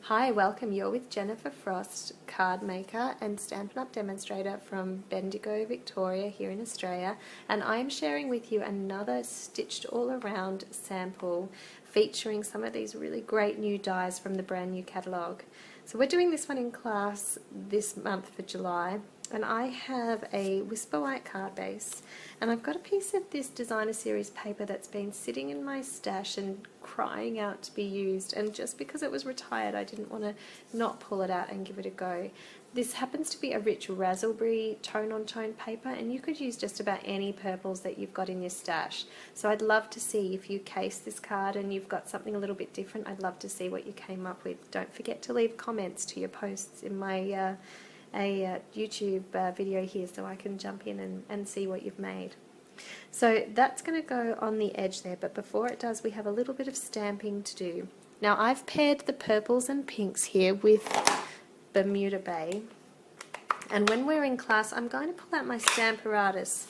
Hi, welcome. You're with Jennifer Frost, card maker and Stampin' Up! Demonstrator from Bendigo, Victoria, here in Australia, and I'm sharing with you another stitched all around sample featuring some of these really great new dies from the brand new catalogue. So we're doing this one in class this month for July, and I have a Whisper White card base, and I've got a piece of this designer series paper that's been sitting in my stash and crying out to be used, and just because it was retired I didn't want to not pull it out and give it a go. This happens to be a rich raspberry tone-on-tone paper, and you could use just about any purples that you've got in your stash. So I'd love to see if you case this card and you've got something a little bit different. I'd love to see what you came up with. Don't forget to leave comments to your posts in my YouTube video here so I can jump in and see what you've made. So that's going to go on the edge there, but before it does we have a little bit of stamping to do. Now I've paired the purples and pinks here with Bermuda Bay, and when we're in class I'm going to pull out my Stamparatus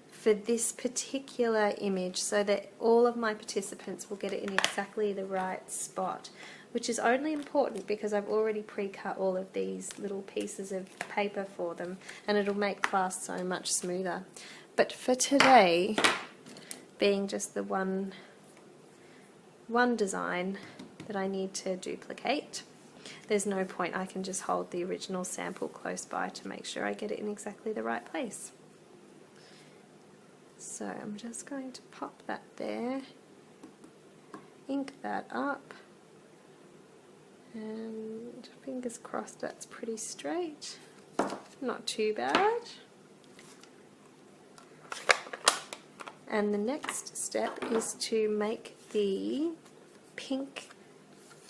for this particular image so that all of my participants will get it in exactly the right spot, which is only important because I've already pre-cut all of these little pieces of paper for them, and it'll make class so much smoother. But for today, being just the one design that I need to duplicate, there's no point. I can just hold the original sample close by to make sure I get it in exactly the right place. So I'm just going to pop that there, ink that up, and fingers crossed that's pretty straight. Not too bad. And the next step is to make the pink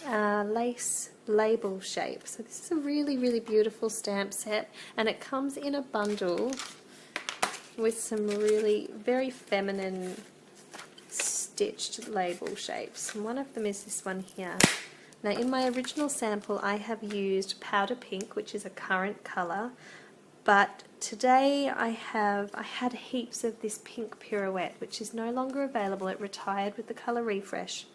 lace label shape. So this is a really beautiful stamp set, and it comes in a bundle with some really very feminine stitched label shapes. And one of them is this one here. Now in my original sample I have used powder pink, which is a current colour, but today I had heaps of this pink pirouette, which is no longer available. It retired with the colour refresh,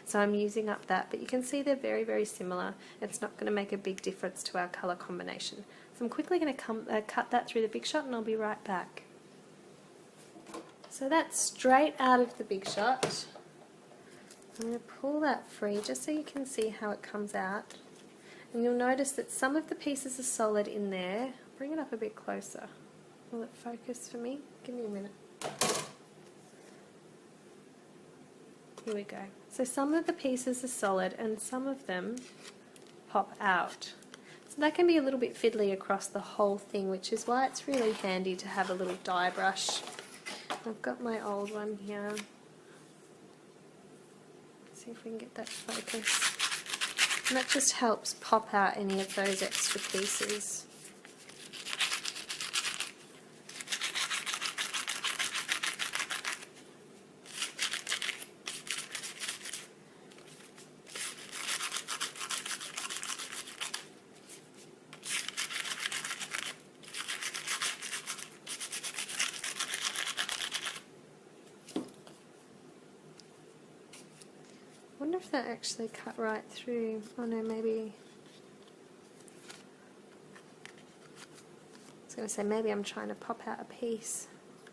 so I'm using up that, but you can see they're very similar. It's not going to make a big difference to our colour combination. So I'm quickly going to cut that through the Big Shot and I'll be right back. So that's straight out of the Big Shot. I'm going to pull that free just so you can see how it comes out, and you'll notice that some of the pieces are solid in there. Bring it up a bit closer. Will it focus for me? Give me a minute. Here we go. So some of the pieces are solid and some of them pop out. So that can be a little bit fiddly across the whole thing, which is why it's really handy to have a little die brush. I've got my old one here. See if we can get that focus. And that just helps pop out any of those extra pieces. I wonder if that actually cut right through. Oh no, maybe. I was going to say maybe I'm trying to pop out a piece.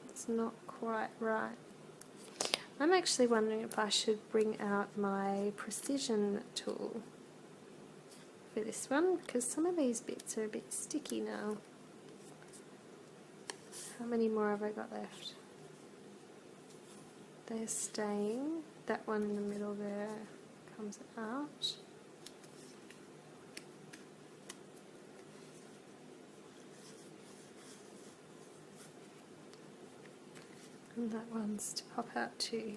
It's not quite right. I'm actually wondering if I should bring out my precision tool for this one, because some of these bits are a bit sticky now. How many more have I got left? They're staying. That one in the middle there comes out. And that one's to pop out too.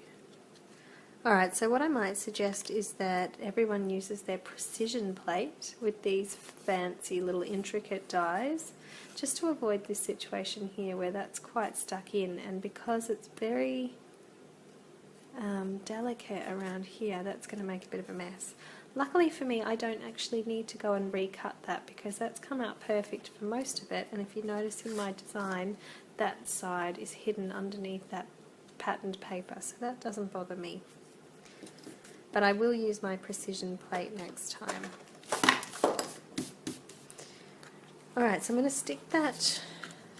Alright, so what I might suggest is that everyone uses their precision plate with these fancy little intricate dies, just to avoid this situation here where that's quite stuck in, and because it's very delicate around here, that's going to make a bit of a mess. Luckily for me, I don't actually need to go and recut that because that's come out perfect for most of it, and if you notice in my design, that side is hidden underneath that patterned paper, so that doesn't bother me. But I will use my precision plate next time. Alright, so I'm going to stick that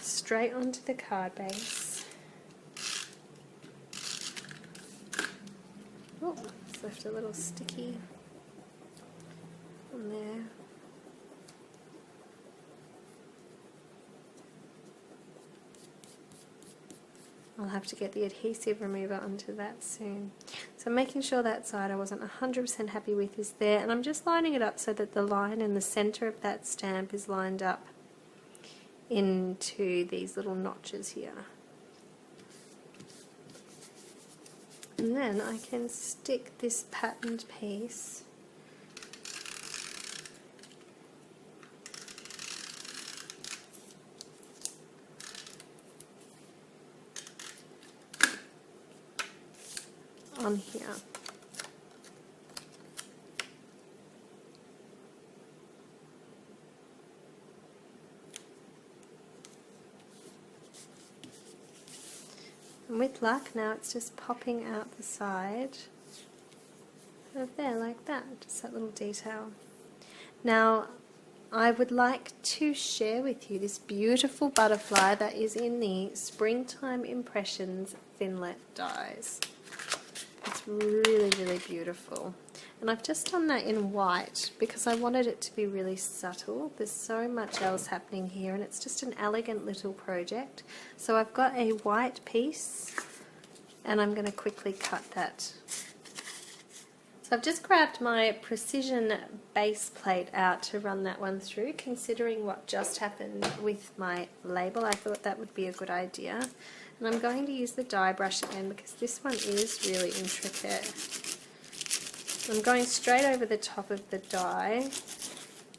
straight onto the card base. Oh, it's left a little sticky on there. I'll have to get the adhesive remover onto that soon. So making sure that side I wasn't 100% happy with is there, and I'm just lining it up so that the line in the center of that stamp is lined up into these little notches here. And then I can stick this patterned piece on here. And with luck, now it's just popping out the side of there like that, just that little detail. Now, I would like to share with you this beautiful butterfly that is in the Springtime Impressions Thinlet dies. It's really, really beautiful. And I've just done that in white because I wanted it to be really subtle. There's so much else happening here, and it's just an elegant little project. So I've got a white piece, and I'm going to quickly cut that. So I've just grabbed my precision base plate out to run that one through. Considering what just happened with my label, I thought that would be a good idea. And I'm going to use the die brush again because this one is really intricate. I'm going straight over the top of the die.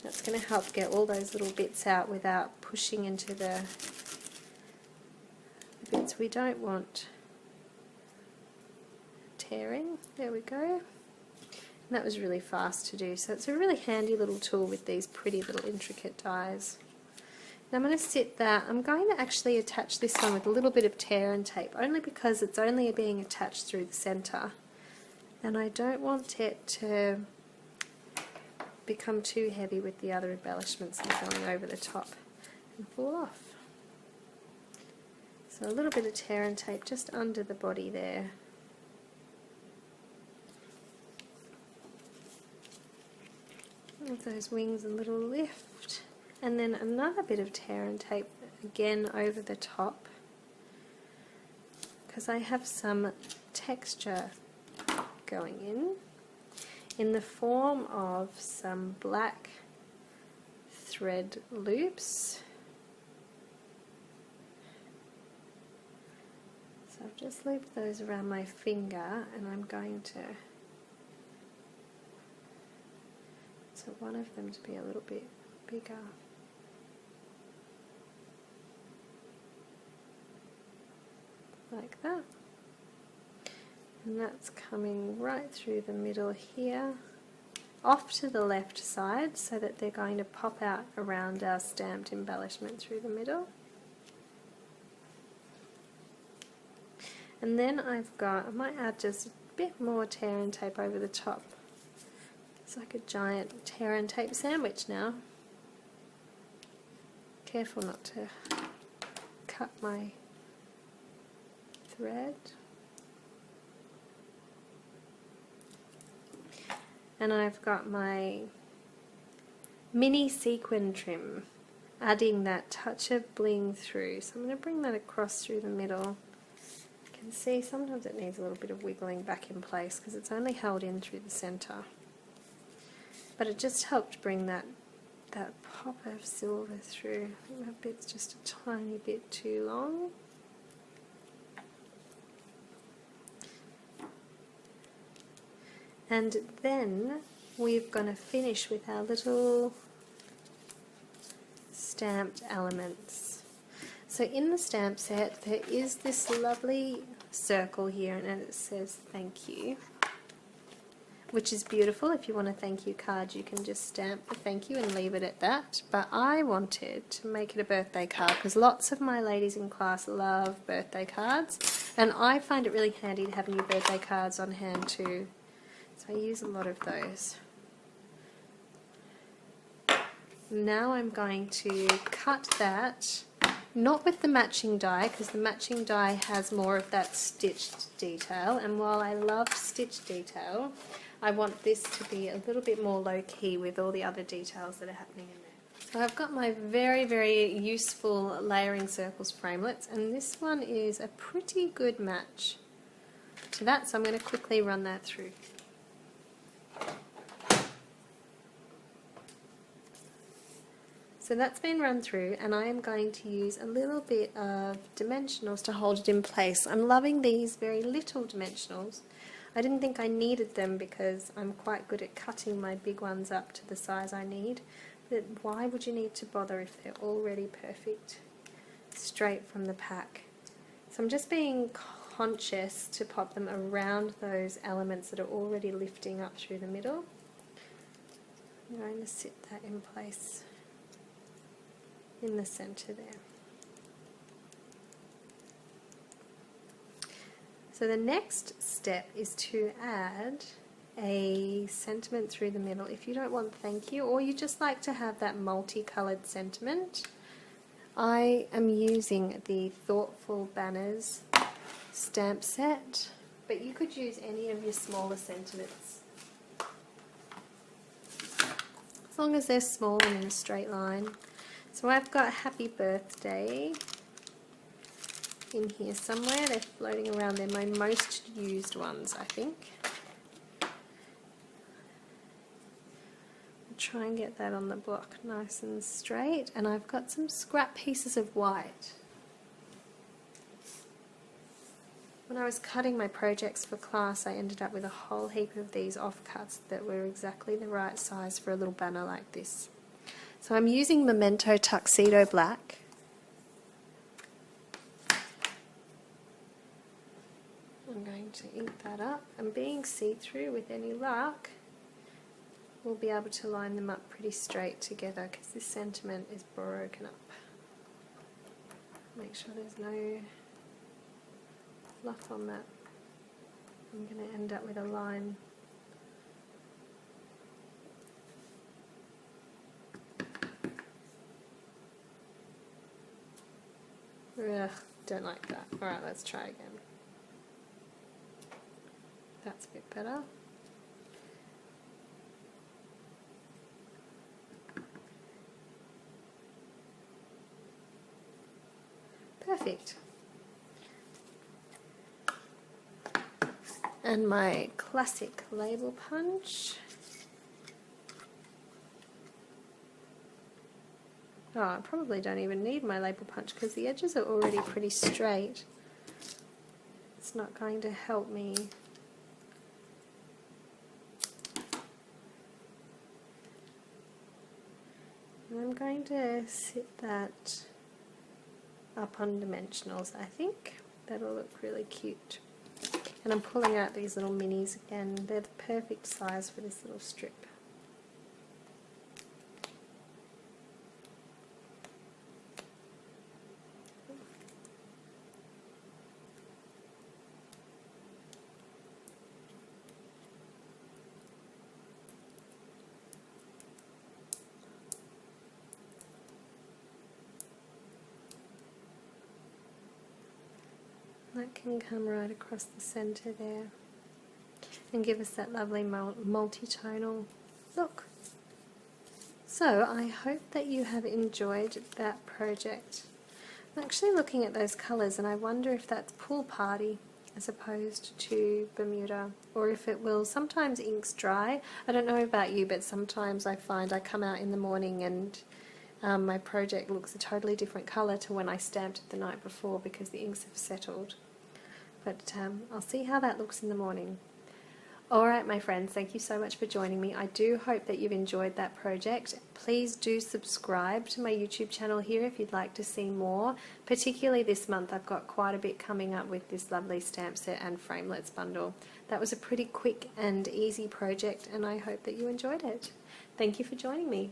That's going to help get all those little bits out without pushing into the bits we don't want tearing. There we go. And that was really fast to do, so it's a really handy little tool with these pretty little intricate dies. Now I'm going to sit that. I'm going to actually attach this one with a little bit of tear and tape, only because it's only being attached through the center. And I don't want it to become too heavy with the other embellishments that are going over the top and fall off. So a little bit of tear and tape just under the body there. Give those wings a little lift. And then another bit of tear and tape again over the top, because I have some texture going in the form of some black thread loops. So I've just looped those around my finger, and I'm going to want one of them to be a little bit bigger. Like that. And that's coming right through the middle here, off to the left side, so that they're going to pop out around our stamped embellishment through the middle. And then I might add just a bit more tear and tape over the top. It's like a giant tear and tape sandwich now. Careful not to cut my thread. And I've got my mini sequin trim, adding that touch of bling through. So I'm going to bring that across through the middle. You can see sometimes it needs a little bit of wiggling back in place because it's only held in through the center. But it just helped bring that pop of silver through. I think that bit's just a tiny bit too long. And then we're going to finish with our little stamped elements. So in the stamp set there is this lovely circle here, and it says thank you, which is beautiful. If you want a thank you card, you can just stamp the thank you and leave it at that. But I wanted to make it a birthday card because lots of my ladies in class love birthday cards, and I find it really handy to have new birthday cards on hand too. So I use a lot of those. Now I'm going to cut that, not with the matching die, because the matching die has more of that stitched detail, and while I love stitched detail, I want this to be a little bit more low-key with all the other details that are happening in there. So I've got my very, very useful layering circles framelits, and this one is a pretty good match to that, so I'm going to quickly run that through. So that's been run through, and I am going to use a little bit of dimensionals to hold it in place. I'm loving these very little dimensionals. I didn't think I needed them because I'm quite good at cutting my big ones up to the size I need, but why would you need to bother if they're already perfect, straight from the pack? So I'm just being conscious to pop them around those elements that are already lifting up through the middle. I'm going to sit that in place in the center there. So the next step is to add a sentiment through the middle. If you don't want thank you, or you just like to have that multicolored sentiment, I am using the Thoughtful Banners stamp set, but you could use any of your smaller sentiments. As long as they're small and in a straight line. So I've got Happy Birthday in here somewhere. They're floating around. They're my most used ones, I think. I'll try and get that on the block nice and straight. And I've got some scrap pieces of white. When I was cutting my projects for class, I ended up with a whole heap of these offcuts that were exactly the right size for a little banner like this. So I'm using Memento Tuxedo Black. I'm going to ink that up, and being see-through with any luck, we'll be able to line them up pretty straight together because this sentiment is broken up. Make sure there's no fluff on that. I'm going to end up with a line. Ugh, don't like that. Alright, let's try again. That's a bit better. Perfect. And my classic label punch. Oh, I probably don't even need my label punch because the edges are already pretty straight. It's not going to help me. And I'm going to sit that up on dimensionals, I think. That'll look really cute. And I'm pulling out these little minis again. They're the perfect size for this little strip. That can come right across the center there and give us that lovely multi-tonal look. So I hope that you have enjoyed that project. I'm actually looking at those colours and I wonder if that's Pool Party as opposed to Bermuda, or if it will. Sometimes inks dry. I don't know about you, but sometimes I find I come out in the morning and my project looks a totally different colour to when I stamped it the night before because the inks have settled. But I'll see how that looks in the morning. Alright my friends, thank you so much for joining me. I do hope that you've enjoyed that project. Please do subscribe to my YouTube channel here if you'd like to see more. Particularly this month I've got quite a bit coming up with this lovely stamp set and framelits bundle. That was a pretty quick and easy project and I hope that you enjoyed it. Thank you for joining me.